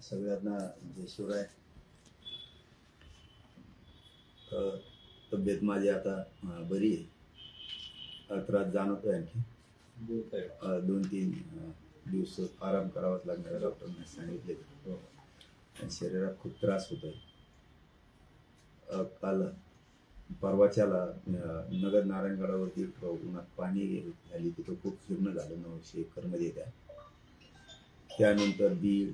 सगळ्यांना जय शिवराय. तब्येत माझी आता बरी आहे. त्रास जाणवतोय आणखी 2-3 दिवस आराम करावाच लागणार डॉक्टरने सांगितले. शरीरात खूप त्रास होतोय. काल परवाच्याला नगर नारायणगडावरती उन्हात पाणी झाली, तिथं खूप फिरणं झालं 900 एकरमध्ये. त्यानंतर बीड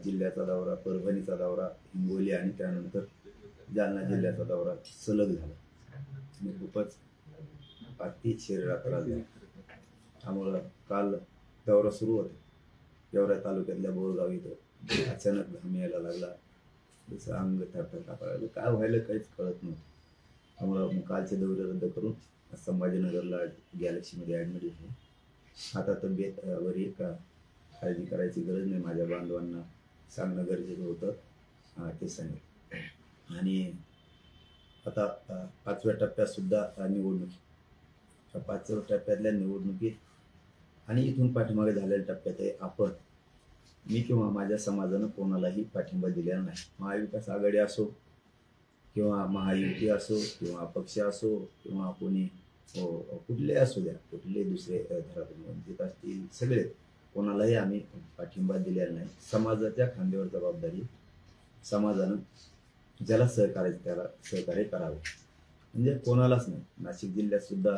जिल्ह्याचा दौरा, परभणीचा दौरा, हिंगोली आणि त्यानंतर जालना जिल्ह्याचा दौरा सलग झाला. मी खूपच अति शरीरात त्रास झाला. त्यामुळं काल दौरा सुरू होता. गेवराई तालुक्यातल्या बोरगाव इथं अचानक घाम यायला लागला. जसं अंग थरथर कापायला लागलं. काय व्हायला काहीच कळत नव्हतं. त्यामुळं मग कालचे दौरे रद्द करून संभाजीनगरला गॅलेक्सीमध्ये ॲडमिट झालो. आता तब्येत बरी आहे का, काळजी करायची गरज नाही, माझ्या बांधवांना सांगणं गरजेचं होतं ते सांगितलं. आणि आता 5व्या टप्प्यात सुद्धा निवडणूक, 5व्या टप्प्यातल्या निवडणुकीत आणि इथून पाठीमागे झालेल्या टप्प्यात आपण, मी किंवा माझ्या समाजानं कोणालाही पाठिंबा दिलेला नाही. महाविकास आघाडी असो किंवा महायुती असो किंवा पक्ष असो किंवा कोणी कुठले असू द्या, कुठले दुसरे घरातून वंचित असतील, सगळे कोणालाही आम्ही पाठिंबा दिलेला नाही. समाजाच्या खांद्यावर जबाबदारी. समाजानं ज्याला सहकार्य त्याला सहकार्य करावं, म्हणजे कोणालाच नाही. नाशिक जिल्ह्यात सुद्धा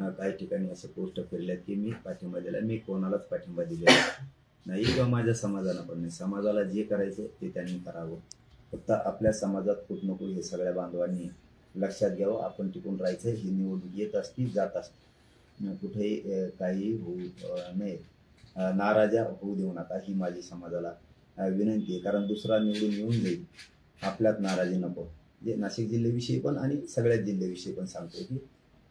काही ठिकाणी असे पोस्ट फिरल्यात की मी पाठिंबा दिला. मी कोणालाच पाठिंबा दिलेला नाही किंवा माझ्या समाजानं पण नाही. समाजाला जे करायचं ते त्यांनी करावं. फक्त आपल्या समाजात फूट नको हे सगळ्या बांधवांनी लक्षात घ्यावं. आपण टिकून राहायचं. ही निवडणूक येत असती जात असते, कुठेही काही होऊ नये, नाराजा होऊ देऊ नका, ही माझी समाजाला विनंती आहे. कारण दुसरा निवडून येऊन जाईल, आपल्यात नाराजी नको. जे नाशिक जिल्ह्याविषयी पण आणि सगळ्याच जिल्ह्याविषयी पण सांगतो की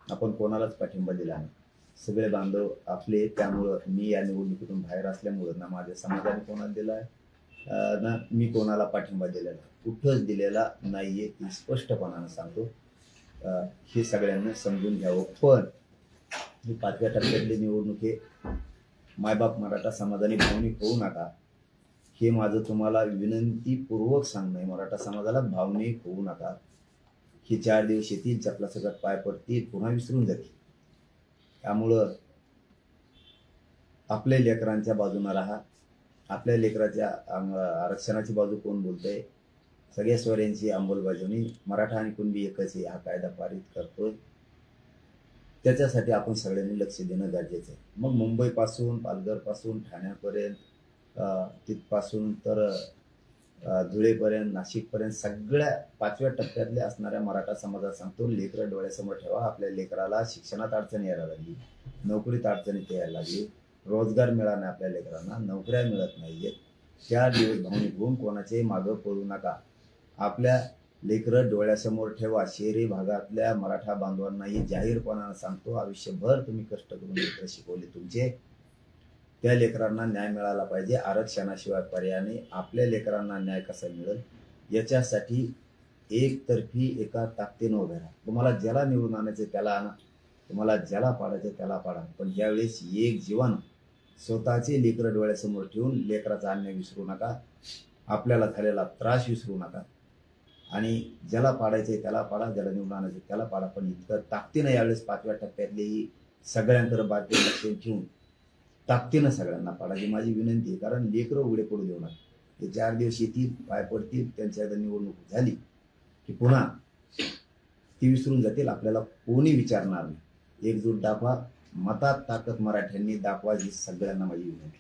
आपण कोणालाच पाठिंबा दिला नाही. सगळे बांधव आपले. त्यामुळं मी या निवडणुकीतून बाहेर असल्यामुळं ना माझ्या समाजाने कोणाला दिला आहे ना मी कोणाला पाठिंबा दिलेला, कुठंच दिलेला नाही आहे, ती स्पष्टपणानं सांगतो. हे सगळ्यांना समजून घ्यावं. पण ही 5व्या टप्प्यातली निवडणूक हे मायबाप मराठा समाजाने भावनिक होऊ नका, हे माझं तुम्हाला विनंतीपूर्वक सांगणं आहे. मराठा समाजाला भावनिक होऊ नका. हे 4 दिवस येतील, चपला सगळ्यात पाय पडतील, पुन्हा विसरून जातील. त्यामुळं आपल्या लेकरांच्या बाजूने राहा. आपल्या लेकराच्या आरक्षणाची बाजू कोण बोलतंय? सगळ्या स्वरांची अंमलबजावणी मराठा आणि कुणबी एकच आहे, हा कायदा पारित करतोय. त्याच्यासाठी आपण सगळ्यांनी लक्ष देणं गरजेचं आहे. मग मुंबईपासून, पालघरपासून ठाण्यापर्यंत, तिथपासून तर धुळेपर्यंत, नाशिकपर्यंत सगळ्या 5व्या टप्प्यातले असणाऱ्या मराठा समाजात सांगतो, लेकरं डोळ्यासमोर ठेवा. आपल्या लेकराला शिक्षणात अडचण यायला लागली, नोकरीत अडचणीत यायला लागली, रोजगार मिळाला नाही, आपल्या लेकरांना नोकऱ्या मिळत नाहीयेत. 4 दिवस भावनिक होऊन कोणाच्याही मागं पडू नका. आपल्या लेकरं डोळ्यासमोर ठेवा. शहरी भागातल्या मराठा बांधवांनाही जाहीरपणानं सांगतो, आयुष्यभर तुम्ही कष्ट करून लेकरं शिकवले तुमचे, त्या लेकरांना न्याय मिळाला पाहिजे. आरक्षणाशिवाय पर्याय नाही. आपल्या लेकरांना न्याय कसा मिळेल याच्यासाठी एकतर्फी एका ताकदीनं उभे राहा. तुम्हाला ज्याला निवडून आणायचं त्याला आणा, तुम्हाला ज्याला पाडायचं त्याला पाडा, पण यावेळेस एक जीवन स्वतःचे लेकरं डोळ्यासमोर ठेवून लेकराचा अन्याय विसरू नका, आपल्याला झालेला त्रास विसरू नका. आणि ज्याला पाडायचंय त्याला पाडा, ज्याला निवडून आणायचं त्याला पाडा, पण इतकं ताकदीनं यावेळेस 5व्या टप्प्यातलेही सगळ्यांकडे बाकी लक्ष ठेवून ताकदीनं सगळ्यांना पाडा, ही माझी विनंती आहे. कारण लेकरं उघडे पडू देऊ नका. ते 4 दिवस येतील, पाय पडतील, त्यांच्या निवडणूक झाली की पुन्हा ती विसरून जातील. आपल्याला कोणी विचारणार नाही. एकजूट दाखवा, मतात ताकद मराठ्यांनी दाखवा, ही सगळ्यांना माझी विनंती.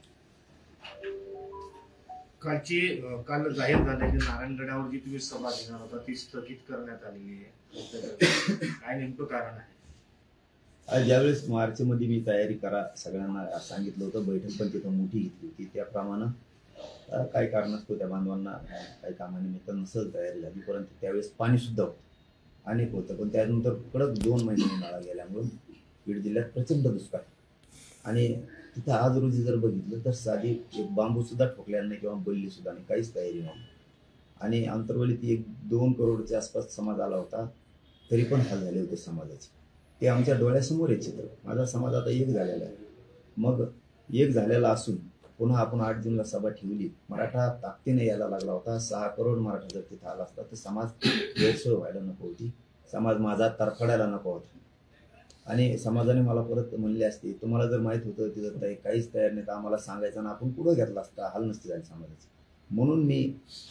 काल जाहीर झालं की नारायणगडावर जी तुम्ही सभा घेणार होता ती स्थगित करण्यात आलेली आहे. काय नेमकं कारण आहे? आज ज्यावेळेस मार्चमध्ये मी तयारी करा सगळ्यांना सांगितलं होतं, बैठक पण तिथं मोठी घेतली होती, त्याप्रमाणे काही कारणास्तव त्या बांधवांना काही कामानिमित्त नसेल तयारी झाली. परंतु त्यावेळेस पाणी सुद्धा होतं, अनेक होतं. पण त्यानंतर कडक 2 महिने उन्हाळा गेल्यामुळं बीड जिल्ह्यात प्रचंड दुष्काळ. आणि तिथं आज रोजी जर बघितलं तर साधी एक बांबू सुद्धा ठोकल्यानं नाही किंवा बल्ली सुद्धा नाही, काहीच तयारी नाही. आणि आंतरवलीत 1-2 करोडच्या आसपास समाज आला होता, तरी पण हाल झाले होते समाजाचे. ते आमच्या डोळ्यासमोर आहे चित्र. माझा समाज आता एक झालेला आहे. मग एक झालेला असून पुन्हा आपण 8 जूनला सभा ठेवली, मराठा ताकदीने यायला लागला होता. 6 करोड मराठा जर तिथं आला असता तर समाज गैरसोय व्हायला नको होती, समाज माझा तरफडायला नको होता. आणि समाजाने मला परत म्हणले असते, तुम्हाला जर माहित होतं तिथं काहीच तयार नाही तर आम्हाला सांगायचं ना आपण पुढं घेतला असता, हाल नसते झाले समाजाचे. म्हणून मी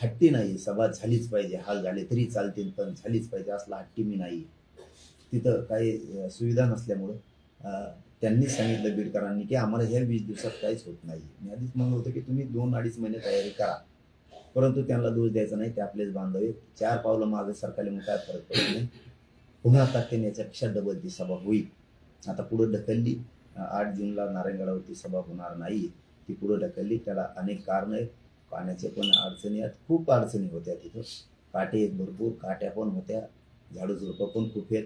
हट्टी नाही, सभा झालीच पाहिजे, हाल झाले तरी चालतील पण झालीच पाहिजे असला हट्टी मी नाही. तिथं काही सुविधा नसल्यामुळं त्यांनी सांगितलं बीडकरांनी की आम्हाला ह्या 20 दिवसात काहीच होत नाही. मी आधीच म्हणलं होतं की तुम्ही 2-2.5 महिने तयारी करा, परंतु त्यांना दोष द्यायचा नाही, ते आपलेच बांधवे. 4 पावलं मागे सरकारले मग काय फरक पडत नाही. पुन्हा ताकदीने याच्यापेक्षा डबल ती सभा होईल. आता पुढं ढकलली, 8 जूनला नारायणगडावरती सभा होणार नाही, ती पुढं ढकलली. त्याला अनेक कारणं आहेत. पाण्याचे पण अडचणी आहेत, खूप अडचणी होत्या तिथं. काटे आहेत भरपूर, काट्या पण होत्या, झाडू झुडपं पण खूप आहेत,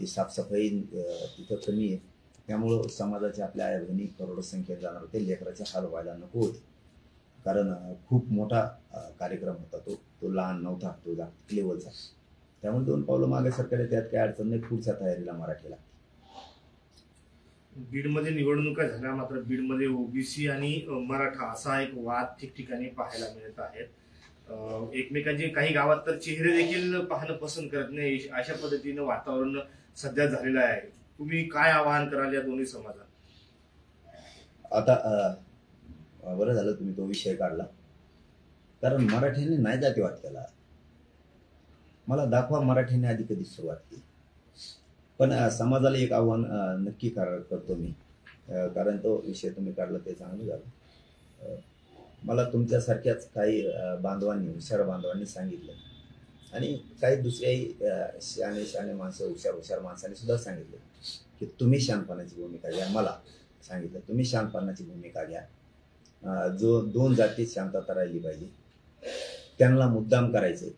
ती साफसफाई तिथं कमी आहे. त्यामुळं समाजाच्या आपल्या आया बहिणी करोडो संख्येत जाणार होते, लेकराचे हाल व्हायला नको होते. कारण खूप मोठा कार्यक्रम होता तो लहान नव्हता, तो जागतिक लेवलचा. त्यामुळे 2 पावलं मागे सरकार, त्यात काही अडचण नाही. पुढच्या तयारीला मराठीला. बीडमध्ये निवडणुका झाल्या, मात्र बीडमध्ये ओबीसी आणि मराठा असा एक वाद ठिकठिकाणी पाहायला मिळत आहेत. एकमेकांचे काही गावात तर चेहरे देखील पाहणं पसंत करत नाही, अशा पद्धतीनं वातावरण सध्या झालेलं आहे. तुम्ही काय आवाहन कराल या दोन्ही समाजात? आता बरं झालं तुम्ही तो विषय काढला, कारण मराठ्यांनी नाही जातीवाद केला. मला दाखवा मराठ्यांनी आधी कधी सुरुवात केली. पण समाजाला एक आव्हान नक्की करतो मी, कारण तो विषय तुम्ही काढला ते चांगलं झालं. मला तुमच्यासारख्याच काही बांधवांनी, हुशार बांधवांनी सांगितलं, आणि काही दुसऱ्याही शहाणे माणसं, हुशार माणसांनी सुद्धा सांगितलं की तुम्ही शांतपणाची भूमिका घ्या. मला सांगितलं तुम्ही शांतपणाची भूमिका घ्या. जो 2 जातीत शांतता राहिली पाहिजे, त्यांना मुद्दाम करायचे,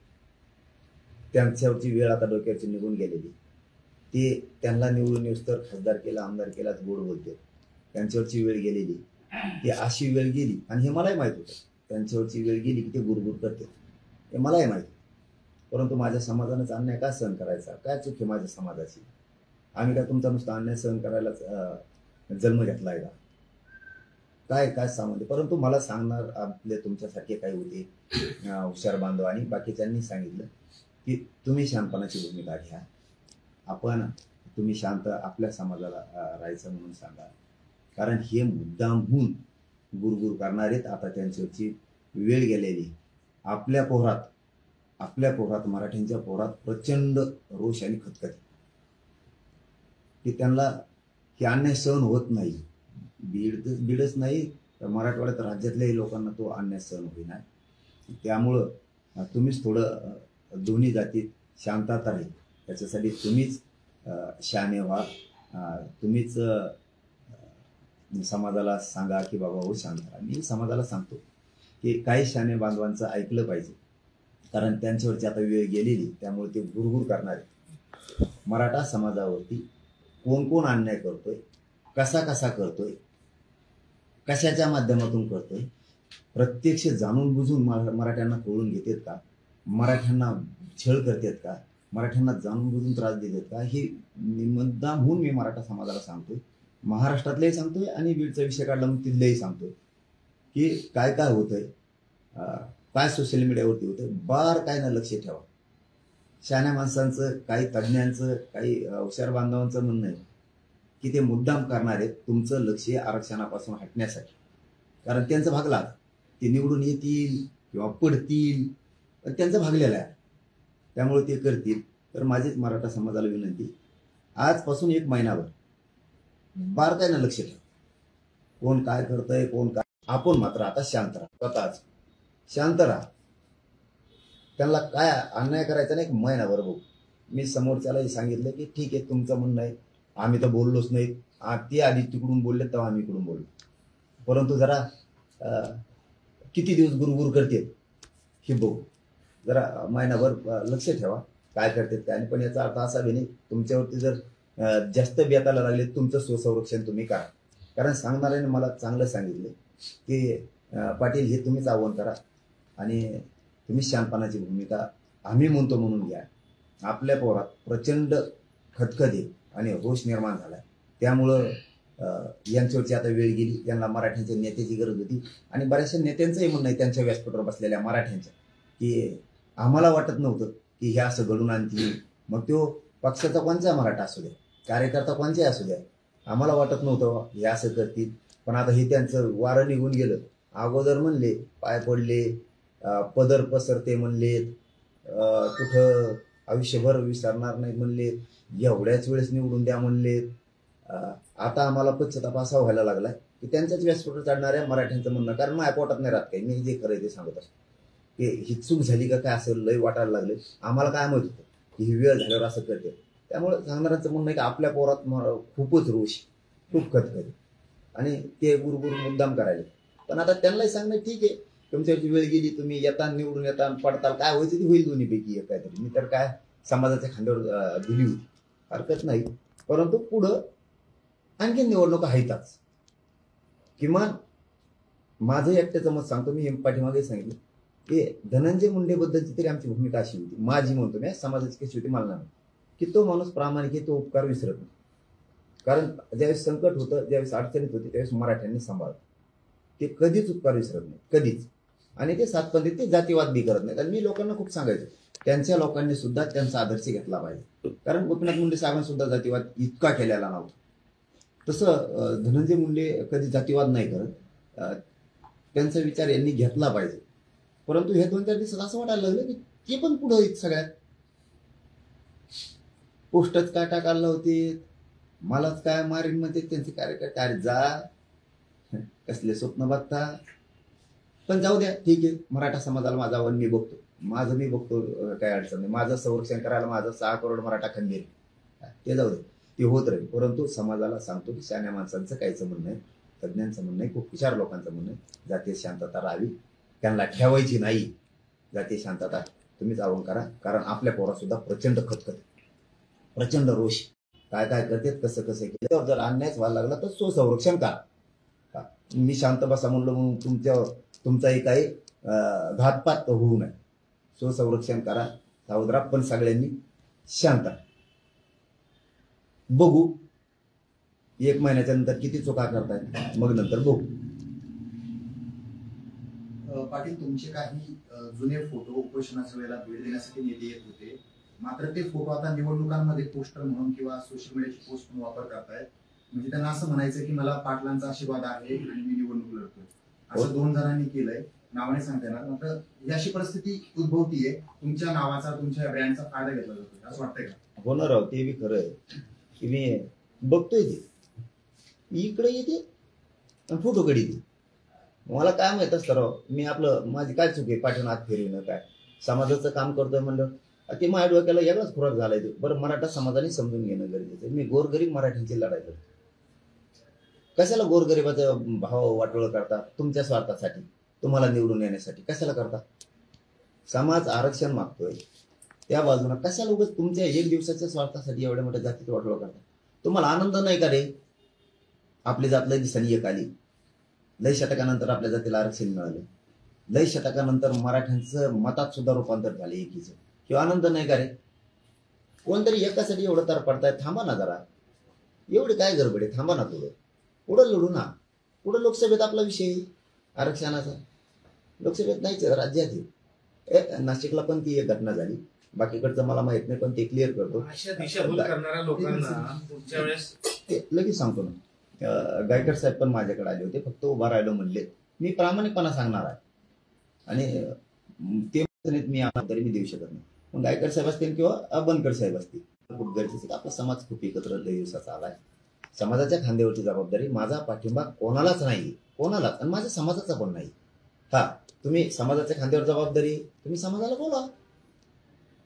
त्यांच्यावरची वेळ आता डोक्यावरची निघून गेलेली, ते त्यांना निवडून येऊस तर खासदार केला, आमदार केलाच गोड बोलते. त्यांच्यावरची वेळ गेलेली, ती अशी वेळ गेली, आणि हे मलाही माहीत होतं. त्यांच्यावरची वेळ गेली की ते गुरगुर करते, हे मलाही माहीत. परंतु माझ्या समाजानेच अन्याय का सहन करायचा? काय चूक आहे माझ्या समाजाची? आम्ही काय तुमचा नुसता अन्याय सहन करायलाच जन्म घेतला आहे का? काय सांगते. परंतु मला सांगणार आपले तुमच्यासारखे काही होते हुशार बांधव, आणि बाकीच्यांनी सांगितलं की तुम्ही शांतपणाची भूमिका घ्या. तुम्ही शांत आपल्या समाजाला राहायचं म्हणून सांगा, कारण हे मुद्दामहून गुरगुर करणारेत. आता त्यांच्यावरची वेळ गेलेली. आपल्या पोरात मराठ्यांच्या पोरात प्रचंड रोष आणि खतखत, की त्यांना हे अन्याय सहन होत नाही. बीडच नाही तर मराठवाड्यात राज्यातल्याही लोकांना तो अन्याय सहन होईना. त्यामुळं तुम्हीच थोडं दोन्ही जातीत शांतता राहील, त्याच्यासाठी तुम्हीच शहाणे व्हा. तुम्हीच समाजाला सांगा की बाबा हो शांत राहा. मी समाजाला सांगतो की काही शहाणे बांधवांचं ऐकलं पाहिजे, कारण त्यांच्यावरची आता वेळ गेलेली, त्यामुळे ते गुरगुर करणार आहेत. मराठा समाजावरती कोण अन्याय करतोय, कसा करतोय, कशाच्या माध्यमातून करतोय, प्रत्यक्ष जाणून बुजून मराठ्यांना कळून घेतात का? मराठ्यांना छळ करतात का? मराठ्यांना जाणून बुजून त्रास देतात का? हे मुद्दामहून मी मराठा समाजाला सांगतोय. महाराष्ट्रातलेही सांगतोय आणि बीडचा विषय काढला मग तिथलेही सांगतोय की काय होतंय, काय सोशल मीडियावरती होतंय, काय ना लक्ष ठेवा. शहाण्या माणसांचं, काही तज्ज्ञांचं, काही हुशार बांधवांचं म्हणणं आहे की ते मुद्दाम करणार आहेत तुमचं लक्ष आरक्षणापासून हटण्यासाठी. कारण त्यांचं भागला, ते निवडून येतील किंवा पडतील, पण त्यांचं भागलेलं आहे, त्यामुळे ते करतील. तर माझीच मराठा समाजाला विनंती, आजपासून 1 महिनाभर बारकाईनं लक्ष ठेवा. कोण काय करतंय, कोण काय. आपण मात्र आता शांत राहा, स्वतःच शांत राहा. त्यांना काय अन्याय करायचा नाही, 1 महिनाभर बघू. मी समोरच्यालाही सांगितलं की ठीक आहे तुमचं म्हणणं आहे, आम्ही तर बोललोच नाही. ते आधी तिकडून बोलले तेव्हा आम्ही इकडून बोललो, परंतु जरा किती दिवस गुरगुर करते हे बघू. जरा महिनाभर लक्ष ठेवा काय करतात काय नाही. पण याचा अर्थ असा बी नाही तुमच्यावरती जर जास्त बेताला लागले तुमचं स्वसंरक्षण तुम्ही करा. कारण सांगणाऱ्याने मला चांगलं सांगितलं की पाटील हे तुम्हीच आव्हान करा आणि तुम्ही शांतपणाची भूमिका आम्ही म्हणतो म्हणून घ्या. आपल्या पोरात प्रचंड खतखत आहे आणि रोष निर्माण झाला, त्यामुळं यांच्यावरची आता वेळ गेली, यांना मराठ्यांच्या नेत्याची गरज होती. आणि बऱ्याचशा नेत्यांचंही म्हणणं आहे त्यांच्या व्यासपीठावर बसलेल्या मराठ्यांच्या, की आम्हाला वाटत नव्हतं की हे असं घडून आणतील. मग तो पक्षाचा कोणचा मराठा असू द्या, कार्यकर्ता कोणचाही असू द्या, आम्हाला वाटत नव्हतं हे असं करतील. पण आता हे त्यांचं वारं निघून गेलं. अगोदर म्हणले पाय पडले, पदर पसरते म्हणलेत, कुठं आयुष्यभर विसरणार नाही म्हणलेत, एवढ्याच वेळेस निवडून द्या म्हणलेत. आता आम्हाला पश्चाताप असा व्हायला लागलाय की त्यांच्याच व्यासपीठावर चढणाऱ्या मराठ्यांचं म्हणणं, कारण माझ्या पोटात नाही राहत काही, मी जे खरं ते सांगत असतो की ही चूक झाली का काय असं लय वाटायला लागले. आम्हाला काय माहित होतं की ही वेळ झाल्यावर असं करते. त्यामुळे सांगणाऱ्यांचं म्हणणं आहे की आपल्या पोरात खूपच रोष, खूप खतखत, आणि ते गुरुगुरु मुद्दाम करायला. पण आता त्यांनाही सांगणं ठीक आहे, तुमच्यावरची वेळ गेली, तुम्ही येता निवडून येता पडताल, काय व्हायचं ते होईल दोन्हीपैकी एक काहीतरी. मी तर काय समाजाच्या खांद्यावर दिली होती, हरकत नाही. परंतु पुढं आणखी निवडणुका आहेतच. किमान माझं एकट्याचं मत सांगतो, मी पाठीमागे सांगितलं की धनंजय मुंडेबद्दलची तरी आमची भूमिका अशी होती, माझी म्हणतो मी, समाजाची कशी होती मला नाही, की तो माणूस प्रामाणिक आहे, तो उपकार विसरत नाही. कारण ज्यावेळेस संकट होतं, ज्यावेळेस अडचणीत होती, त्यावेळेस मराठ्यांनी सांभाळलं. ते कधीच उपकार विसरत नाही, कधीच. आणि ते सातपंथी, ते जातीवाद बी करत नाहीत. आणि मी लोकांना खूप सांगायचो, त्यांच्या लोकांनी सुद्धा त्यांचा आदर्श घेतला पाहिजे. कारण गोपीनाथ मुंडे साहेबांनी सुद्धा जातीवाद इतका केलेला नव्हता. तसं धनंजय मुंडे कधी जातीवाद नाही करत, त्यांचा विचार यांनी घेतला पाहिजे. परंतु हे 2-4 दिवसात असं वाटायला लागलं की ते पण पुढं आहेत. सगळ्यात पोस्टच काय टाकायला होते, मलाच काय मारीन म्हणते त्यांचे कार्यकर्ते. अरे जा, कसले स्वप्न बघता. पण जाऊ द्या, ठीक आहे, मराठा समाजाला माझा वन मी बघतो, माझं मी बघतो, काय अडचण नाही. माझं संरक्षण करायला माझं 6 करोड मराठा खंबीर, ते जाऊ दे, ते होत राहील. परंतु समाजाला सांगतो की शहाण्या माणसांचं काहीचं म्हणणं आहे, तज्ज्ञांचं म्हणणं आहे, खूप हुशार लोकांचं म्हणणं आहे, जातीय शांतता राहावी, त्यांना ठेवायची नाही. जातीय शांतता तुम्हीच आव्हान करा. कारण आपल्या पोरात सुद्धा प्रचंड खतखत, प्रचंड रोष, काय काय करतात, कसं कसं केलं. जर अन्यायच व्हायला लागला तर स्वसंरक्षण करा. मी शांत बसा म्हणलो म्हणून तुमचाही काही घातपात होऊ नये. स्वसंरक्षण करा, सावध राहा, पण सगळ्यांनी शांत. बघू 1 महिन्याच्या नंतर किती चुका करतायत, मग नंतर बघू. पाटील, तुमचे काही जुने फोटो उपोषणाच्या वेळेला भेट देण्यासाठी नेते येत होते, मात्र ते फोटो आता निवडणुकांमध्ये पोस्टर म्हणून किंवा सोशल मीडियाची पोस्ट म्हणून वापर करतायत. म्हणजे त्यांना असं म्हणायचं की मला पाटलांचा आशीर्वाद आहे आणि मी निवडणूक लढतोय, असं 2 जणांनी केलंय. नावाने सांगता येणार, मात्र ही अशी परिस्थिती उद्भवतीये, तुमच्या नावाचा, तुमच्या ब्रँडचा फायदा घेतला जातो, असं वाटतंय का? होणार आहोत, ते बी खरं आहे की मी बघतोय ते इकडे येते फोटो कडे. मला काय माहित असतं राव, मी आपलं माझी काय चूक आहे, पाठवून हात फिरवणं, काय समाजाचं काम करतोय म्हणलं, ते माझ्या डोक्याला वेगळाच खुराक झालाय. बरं, मराठा समाजाने समजून घेणं गरजेचं आहे. मी गोरगरीब मराठ्यांची लढाई करतो. कशाला गोरगरिबाचा भाव वाटोळ करता तुमच्या स्वार्थासाठी, तुम्हाला निवडून येण्यासाठी कशाला करता? समाज आरक्षण मागतोय, त्या बाजूला कशाला उगाच तुमच्या 1 दिवसाच्या स्वार्थासाठी एवढ्या मोठ्या जातीचं वाटोळ करता? तुम्हाला आनंद नाही का रे? आपली जात लय दिवसांनी एक आली, लय शतकानंतर आपल्या जातीला आरक्षण मिळालं, लय शतकानंतर मराठ्यांचं मतात सुद्धा रूपांतर झाले एकीचं, किंवा आनंद नाही का रे? कोणतरी एकासाठी एवढं तर पडताय, थांबा ना जरा, एवढी काय गडबड आहे, थांबा ना थोडं, पुढं लढू ना. पुढं लोकसभेत आपला विषय आरक्षणाचा, लोकसभेत नाहीच, राज्यात आहे. नाशिकला पण ती एक घटना झाली, बाकीकडचं मला माहित नाही, पण ते क्लिअर करतो. अशा दिशाभूल करणाऱ्या लोकांना पुढच्या वेळेस ते लगेच सांगतो ना. गायकर साहेब पण माझ्याकडे आले होते, फक्त उभा राहिलो म्हणले. मी प्रामाणिकपणा सांगणार आहे, आणि ते मी तरी मी देऊ शकत नाही. मग गायकर साहेब असतील किंवा बनकर साहेब असतील, खूप गरजेचं. आपला समाज खूप एकत्र लय दिवसाचा आलाय. समाजाच्या खांद्यावरची जबाबदारी, माझा पाठिंबा कोणालाच नाही, कोणालाच, आणि माझ्या समाजाचा पण नाही. हा, तुम्ही समाजाच्या खांद्यावर जबाबदारी, तुम्ही समाजाला बोला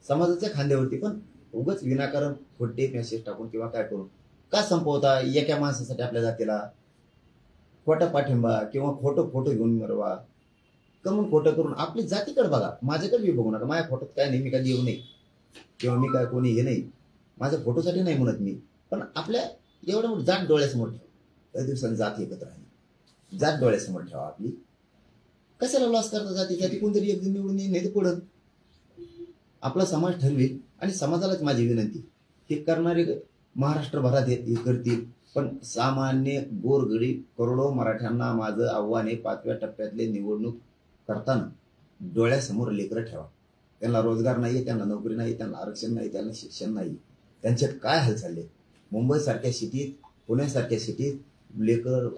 समाजाच्या खांद्यावरती, पण उगाच विनाकारण खोटे मेसेज टाकून किंवा काय करून का संपवता एका माणसासाठी आपल्या जातीला? खोटा पाठिंबा किंवा खोटं फोटो घेऊन मिळवा, कमून खोटं करून आपली जातीकडे बघा, माझ्याकडे बी बघू नका. माझ्या फोटोत काय नाही, मी कधी येऊ नये किंवा मी काय कोणी हे नाही, माझ्या फोटोसाठी नाही म्हणत मी, पण आपल्या एवढं मोठं जात डोळ्यासमोर ठेवा. काही दिवसांनी जात एकत्र राहिली, जात डोळ्यासमोर ठेवा आपली. कशाला लॉस करता जाती कोणतरी एक दिन निवडून येईल, नाही तर पडत. आपला समाज ठरवेल, आणि समाजालाच माझी विनंती, हे करणारे महाराष्ट्रभरात हे करतील, पण सामान्य गोरगरीब करोडो मराठ्यांना माझं आव्हान आहे, 5व्या टप्प्यातले निवडणूक करताना डोळ्यासमोर लेकरं ठेवा. त्यांना रोजगार नाही, त्यांना नोकरी नाही, त्यांना आरक्षण नाही, त्यांना शिक्षण नाही. त्यांच्यात काय हाल चालले. मुंबईसारख्या सिटीत, पुण्यासारख्या सिटीत लेकर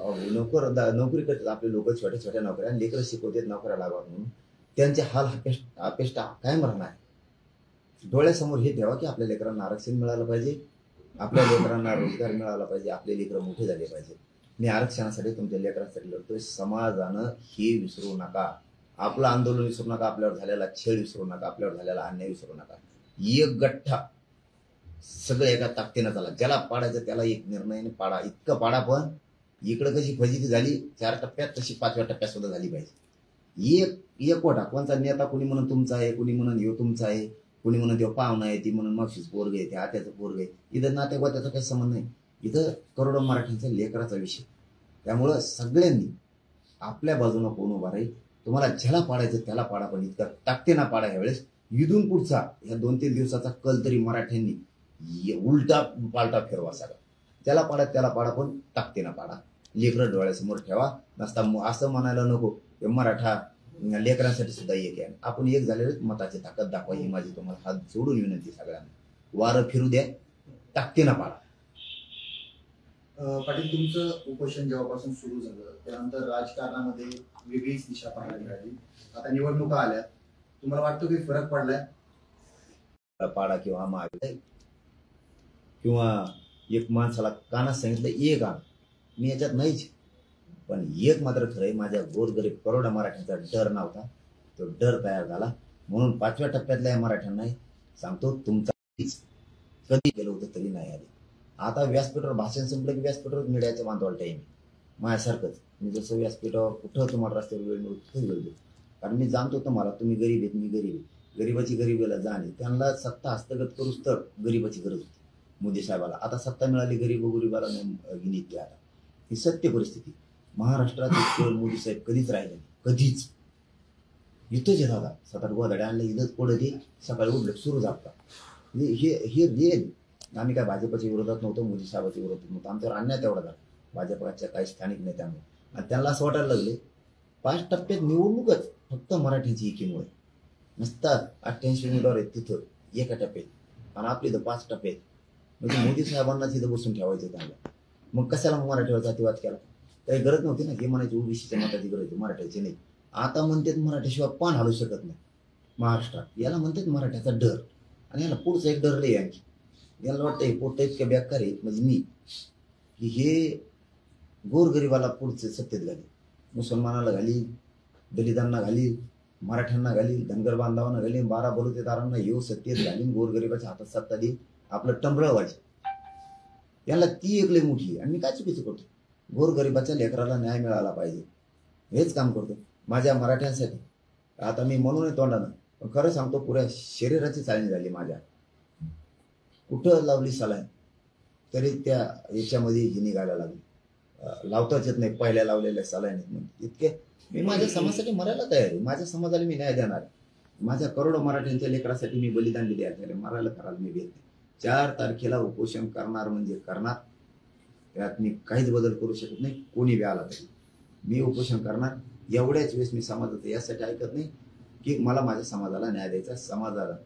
नोकरी करतात आपले लोक, छोट्या छोट्या नोकऱ्या, लेकरं शिकवतात नोकऱ्या लागावं म्हणून. त्यांचे हाल अपेष्टा कायम राहणार. डोळ्यासमोर हे ठेवा की आपल्या लेकरांना आरक्षण मिळालं पाहिजे, आपल्या लेकरांना रोजगार मिळाला पाहिजे, आपले लेकरं मोठे झाले पाहिजे. मी आरक्षणासाठी तुमच्या लेकरांसाठी लढतोय. समाजानं हे विसरू नका. आपलं आंदोलन विसरू नका, आपल्यावर झालेला छळ विसरू नका, आपल्यावर झालेला अन्याय विसरू नका. एक गठ्ठा सगळं एका ताकदीनं चाला. ज्याला पाडायचं त्याला एक निर्णयाने पाडा. इतकं पाडा पण इकडं कशी फजिती झाली 4 टप्प्यात, तशी 5व्या टप्प्यात सुद्धा झाली पाहिजे. एक वटा. कोणचा नेता कुणी म्हणून तुमचा आहे, कुणी म्हणून ह्यो तुमचा आहे, कुणी म्हणून तो पाहुणा आहे, ती म्हणून मावशीच पोरग आहे, ते आत्याचं पोरग आहे. इथं नातेवात्याचा काही संबंध नाही. इथं करोडो मराठ्यांचा लेकराचा विषय. त्यामुळं सगळ्यांनी आपल्या बाजूनं कोण उभा राहील. तुम्हाला ज्याला पाडायचं त्याला पाडा, पण इतका ताकदीनं पाडा. ह्यावेळेस इथून पुढचा ह्या 2-3 दिवसाचा कल तरी मराठ्यांनी उलटा पालटा फिरवा. सगळा ज्याला पाडा त्याला पाडा, पण ताकदीनं पाडा. लेकरं डोळ्यासमोर ठेवा. नसता असं म्हणायला नको की मराठा लेकरांसाठी सुद्धा एक आहे. आपण एक झालेले मताची ताकद दाखवा, ही माझी तुम्हाला हात जोडून विनंती. सगळ्यांना वारं फिरू द्या, ताकदीनं पाडा. पाटील, तुमचं उपोषण जेव्हापासून सुरू झालं त्यानंतर राजकारणामध्ये वेगळीच दिशा पाहायला मिळाली. आता निवडणुका आल्या, तुम्हाला वाटतं काही फरक पडलाय? पाडा किंवा मागे किंवा एक माणसाला कानात सांगितलं एक आण, मी याच्यात नाहीच. पण एक मात्र खरंय, माझ्या गोरगरीब करोडो मराठ्यांचा डर नव्हता, तो डर तयार झाला. म्हणून 5व्या टप्प्यातल्या या मराठ्यांना सांगतो, तुमचा कधी गेलं होतं तरी नाही आले. आता व्यासपीठावर भाषण संपलं की व्यासपीठावर मीडियाच्या बांधवाला टाईम. माझ्यासारखंच मी जसं व्यासपीठावर कुठं तुम्हाला रस्त्यावर वेळ मिळतो तिथं वेळ देतो. कारण मी जाणतो तुम्हाला, तुम्ही गरीब आहेत, मी गरीब आहे. गरीबाची गरीबीला जाणे, त्यांना सत्ता हस्तगत करूच तर गरीबाची गरज होती मोदी साहेबाला. आता सत्ता मिळाली, गरीबाला गिनीतली. आता ही सत्य परिस्थिती. महाराष्ट्रात इतकं मोदी साहेब कधीच राहिले नाही, कधीच. इथंच येत आता 7-8 गोधड्या आणले, इथंच पडत आहे. सकाळी उठलं सुरू जातात. हे रिअल. आम्ही काय भाजपच्या विरोधात नव्हतो, मोदी साहेबाच्या विरोधात नव्हतं. आमच्यावर अन्याय तेवढा झाला भाजपच्या काही स्थानिक नेत्यांमुळे. आणि त्यांना असं वाटायला लागले 5 टप्प्यात निवडणूकच फक्त मराठ्यांची एकीमुळे. नसतात 88 उमेदवार आहेत तिथं एका टप्प्यात, आणि आपले तर 5 टप्प्यात. म्हणजे मोदी साहेबांना तिथं बसून ठेवायचं त्यांना. मग कशाला मराठीवर जातीवाद केला? काही गरज नव्हती ना. हे म्हणायची ओबीसीच्या मताची गरज आहे, मराठ्याची नाही. आता म्हणतात मराठ्याशिवाय पान हलू शकत नाही महाराष्ट्रात. याला म्हणतात मराठ्याचा डर. आणि याला पुढचा एक डर लई आणखी. याला वाटतं हे पोट इतक्या बेकार आहेत म्हणजे मी, की हे गोरगरिबाला पुढचे सत्तेत घाली, मुसलमानाला घाली, दलितांना घाली, मराठ्यांना घाली, धनगर बांधवांना घाली, 12 बलुतेदारांना येऊ सत्तेत घालीन, गोरगरिबाच्या हातात सत्ता देईल, आपलं टंबळ व्हायचं. याला ती एक लई मोठी आहे. आणि मी काय चुकीचं करतो? गोरगरिबाच्या लेकराला न्याय मिळाला पाहिजे हेच काम करतो माझ्या मराठ्यांसाठी. आता मी म्हणून तोंडानं, पण खरं सांगतो पुऱ्या शरीराची चालणी झाली माझ्या. कुठं लावली सलाईन तरी त्या याच्यामध्ये ही निघायला लागली. लावताच येत नाही, पहिल्या लावलेल्या सलाईन इतके. मी माझ्या समाजासाठी मरायला तयार आहे. माझ्या समाजाला मी न्याय देणार. माझ्या करोडो मराठ्यांच्या लेकरासाठी मी बलिदान दिले आहे. मरायला करायला मी भेट. 4 तारखेला उपोषण करणार म्हणजे करणार. त्यात मी काहीच बदल करू शकत नाही. कोणी बी आला तरी मी उपोषण करणार. एवढ्याच वेळेस मी समाजाचं यासाठी ऐकत नाही की मला माझ्या समाजाला न्याय द्यायचा. समाजाला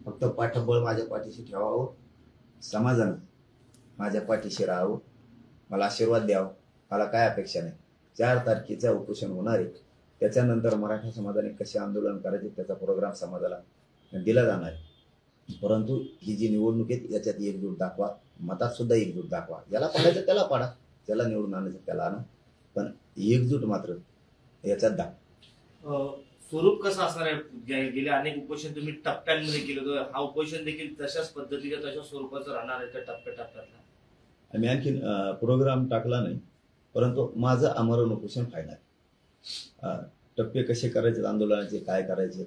फक्त पाठबळ माझ्या पाठीशी ठेवावं, समाजानं माझ्या पाठीशी राहावं, मला आशीर्वाद द्यावा. मला काय अपेक्षा नाही. 4 तारखेचं उपोषण होणार आहे. त्याच्यानंतर मराठा समाजाने कसे आंदोलन करायचे त्याचा प्रोग्राम समाजाला दिला जाणार आहे. परंतु ही जी निवडणूक आहे याच्यात एकजूट दाखवा. मतात सुद्धा एकजूट दाखवा. ज्याला पाडायचं त्याला पाडा, ज्याला निवडून आणायचं त्याला आणा, पण एकजूट मात्र याच्यात दाखवा. स्वरूप कसं असणार आहे? गेले अनेक उपोषण तुम्ही टप्प्यांमध्ये केलं होतं. हा उपोषण देखील तशाच पद्धतीच्या तशाच स्वरूपाचं राहणार आहे त्या टप्प्याटप्प्यातला? आम्ही आणखीन प्रोग्राम टाकला नाही, परंतु माझं आमरण उपोषण फायनल. टप्पे कसे करायचे, आंदोलनाचे काय करायचे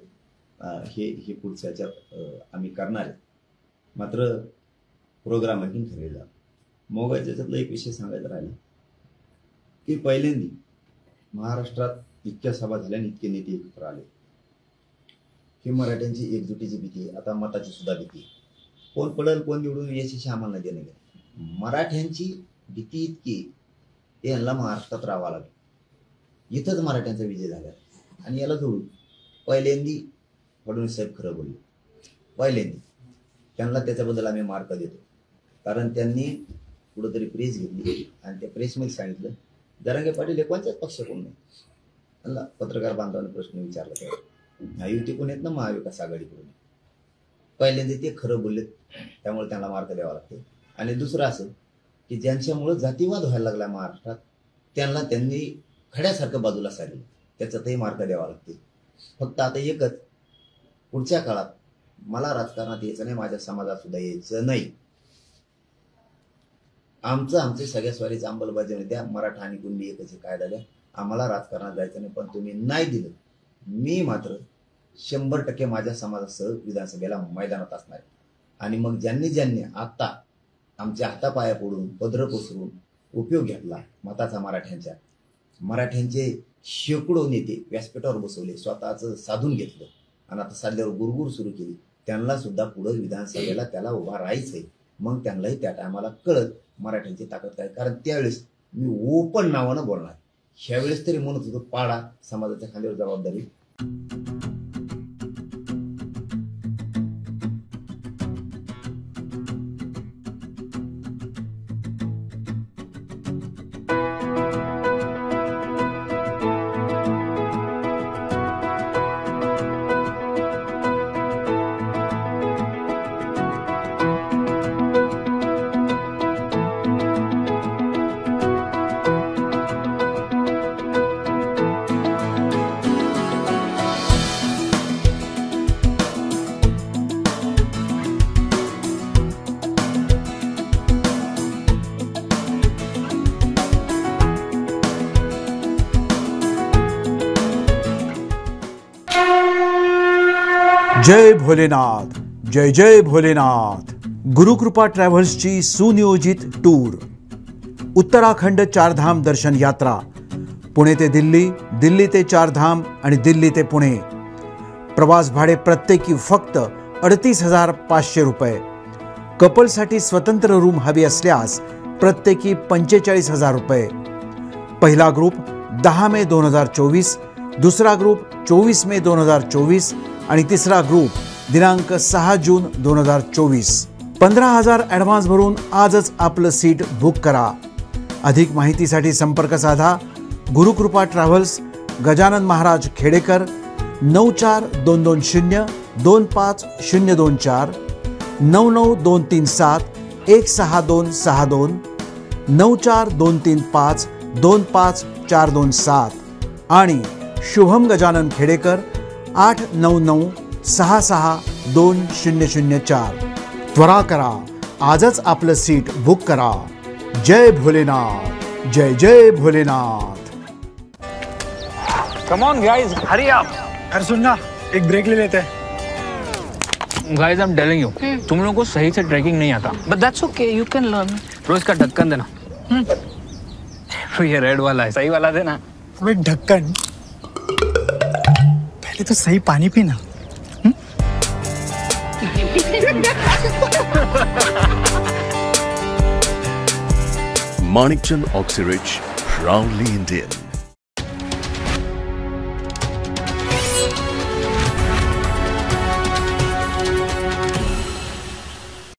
हे पुढच्या ह्याच्यात आम्ही करणार आहे. मात्र प्रोग्राम आणखीन ठरलेला. मोबाईलच्या याच्यातला एक विषय सांगायचा राहिला की पहिल्यांदा महाराष्ट्रात इतक्या सभा झाल्या आणि इतके नेते एकत्र आले. ही मराठ्यांची एकजुटीची भीती, आता मताची सुद्धा भीती. कोण पडेल कोण निवडून याच्याशी आम्हाला देणं घ्या. मराठ्यांची भीती इतकी ते यांना महाराष्ट्रात राहावं लागलं. इथंच मराठ्यांचा विजय झाला. आणि याला जोडून पहिल्यांदी फडणवीस साहेब खरं बोलले. पहिल्यांदी त्यांना त्याच्याबद्दल आम्ही मार्क देतो. कारण त्यांनी कुठंतरी प्रेस घेतली आणि त्या प्रेसमध्ये सांगितलं जरांगे पाटील हे कोणत्याच पक्षाकडून नाही. त्यांना पत्रकार बांधवांना प्रश्न विचारला त्या युतीकडून येत ना महाविकास आघाडीकडून. पहिल्यांदा ते खरं बोललेत, त्यामुळे त्यांना मार्क द्यावा लागते. आणि दुसरं असं की ज्यांच्यामुळं जातीवाद व्हायला लागला महाराष्ट्रात त्यांनी खड्यासारखं बाजूला सारलं, त्याच्यातही मार्क द्यावा लागते. फक्त आता एकच, पुढच्या काळात मला राजकारणात यायचं नाही, माझ्या समाजात सुद्धा यायचं नाही. आमचे सगळ्या स्वारीचं अंमलबजावणी द्या. मराठा आणि कुणबी एकच कायदा द्या. आम्हाला राजकारणात जायचं नाही. पण तुम्ही नाही दिलं, मी मात्र 100% माझ्या समाजासह विधानसभेला मैदानात असणार आहे. आणि मग ज्यांनी आता आमच्या हातापाया पडून पदर पसरून उपयोग घेतला मताचा मराठ्यांचे शेकडो नेते व्यासपीठावर बसवले, स्वतःचं साधून घेतलं आणि आता साधल्यावर गुरगुर सुरू केली. त्यांना सुद्धा पुढे विधानसभेला त्याला उभा राहायचंय. मग त्यांनाही त्या टायमाला कळत मराठ्यांची ताकद काय. कारण त्यावेळेस मी ओपन नावानं बोलणार. ह्यावेळेस तरी म्हणत होतो पाडा समाजाच्या खांद्यावर जबाबदारी. जय भोलेनाथ, जय जय भोलेनाथ. गुरुकृपा ट्रॅव्हल्सची सुनियोजित टूर. उत्तराखंड चारधाम दर्शन यात्रा. पुणे ते दिल्ली, दिल्ली ते चारधाम आणि दिल्ली ते पुणे. प्रवास भाडे प्रत्येकी फक्त 38,500 रुपये. कपलसाठी स्वतंत्र रूम हवी असल्यास प्रत्येकी 45,000 रुपये. पहिला ग्रुप 10 मे 2024, दुसरा ग्रुप 24 मे 2024 आणि तिसरा ग्रुप दिनांक 6 जून 2024. 15,000 ॲडव्हान्स भरून आजच आपलं सीट बुक करा. अधिक माहितीसाठी संपर्क साधा. गुरुकृपा ट्रॅव्हल्स, गजानन महाराज खेडेकर, 9422025024, 99237-16262, 94235-25427 आणि शुभम गजानन खेडेकर 899662004. त्वरा करा, आजच आपलं सीट बुक करा. जय भोलेनाथ, जय जय Bholenath. Come on guys, hurry up. यार सुन ना, एक ब्रेक ले लेते हैं. Guys, I'm telling you, तुम लोगों को सही से ट्रैकिंग नहीं आता. But that's okay, you can learn. रोज का ढक्कन देना. तो ये रेड वाला है, सही वाला देना. अबे ढक्कन, पहले तो सही पानी पीना. Manikchand Oxyrich, proudly Indian.